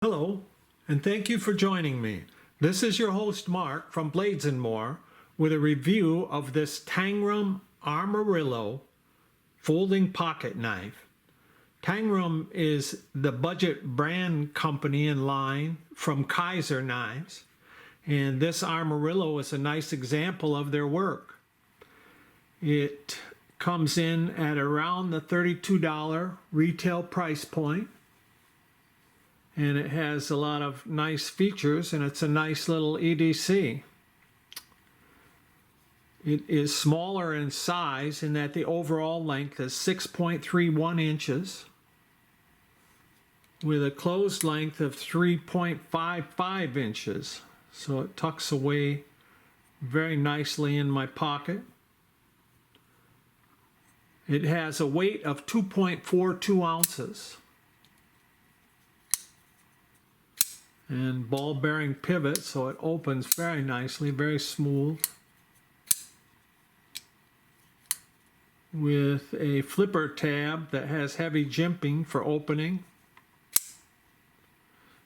Hello, and thank you for joining me. This is your host Mark from Blades & More with a review of this Tangram Amarillo folding pocket knife. Tangram is the budget brand company in line from Kaiser Knives, and this Amarillo is a nice example of their work. It comes in at around the $32 retail price point. And it has a lot of nice features, and it's a nice little EDC. It is smaller in size in that the overall length is 6.31 inches with a closed length of 3.55 inches. So it tucks away very nicely in my pocket. It has a weight of 2.42 ounces. And ball bearing pivot, so it opens very nicely, very smooth, with a flipper tab that has heavy jimping for opening,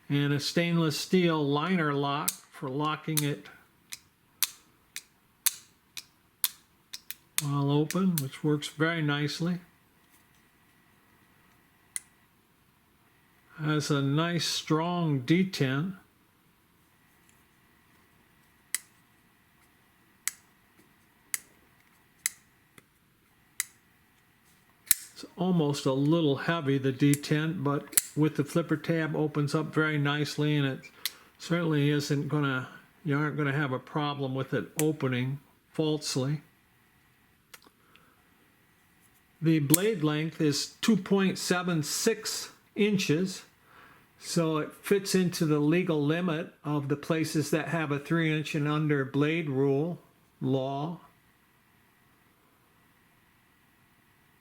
and a stainless steel liner lock for locking it while open, which works very nicely. Has a nice strong detent. It's almost a little heavy, the detent, but with the flipper tab opens up very nicely, and it certainly isn't gonna, you aren't gonna have a problem with it opening falsely. The blade length is 2.76 inches, so it fits into the legal limit of the places that have a 3-inch and under blade rule law.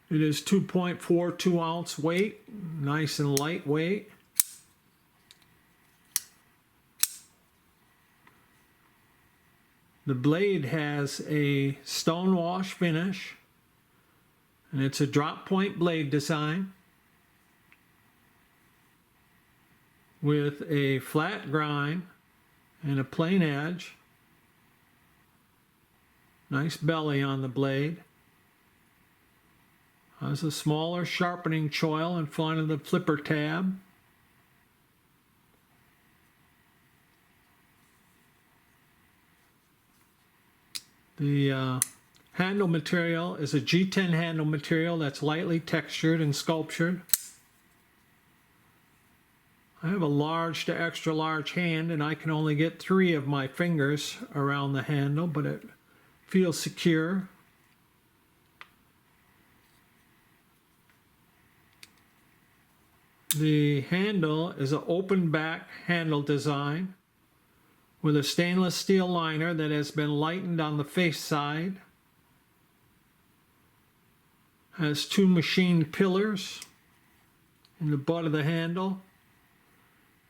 It is 2.42 ounce weight, nice and lightweight. The blade has a stone wash finish, and it's a drop point blade design with a flat grind and a plain edge. Nice belly on the blade. Has a smaller sharpening choil in front of the flipper tab. The handle material is a G10 handle material that's lightly textured and sculptured. I have a large to extra large hand, and I can only get 3 of my fingers around the handle, but it feels secure. The handle is an open back handle design with a stainless steel liner that has been lightened on the face side. Has 2 machined pillars in the butt of the handle.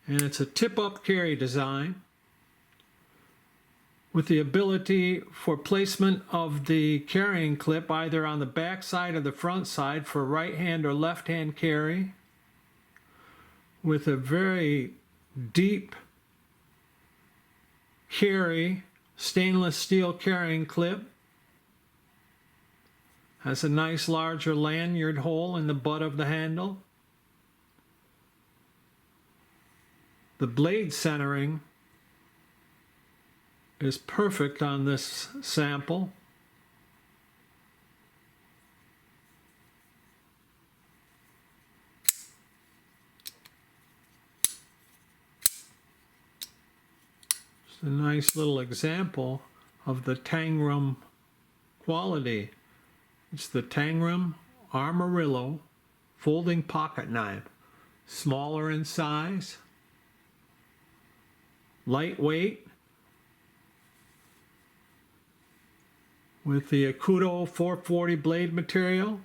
And it's a tip-up carry design with the ability for placement of the carrying clip either on the back side or the front side for right hand or left hand carry, with a very deep carry stainless steel carrying clip. Has a nice larger lanyard hole in the butt of the handle. The blade centering is perfect on this sample. It's a nice little example of the Tangram quality. It's the Tangram Amarillo folding pocket knife. Smaller in size, lightweight, with the Akuto 440 blade material.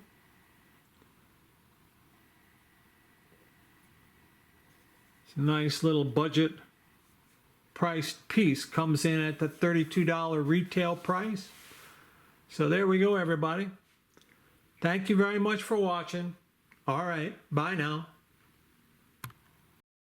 It's a nice little budget priced piece. Comes in at the $32 retail price. So there we go, everybody. Thank you very much for watching. All right, bye now.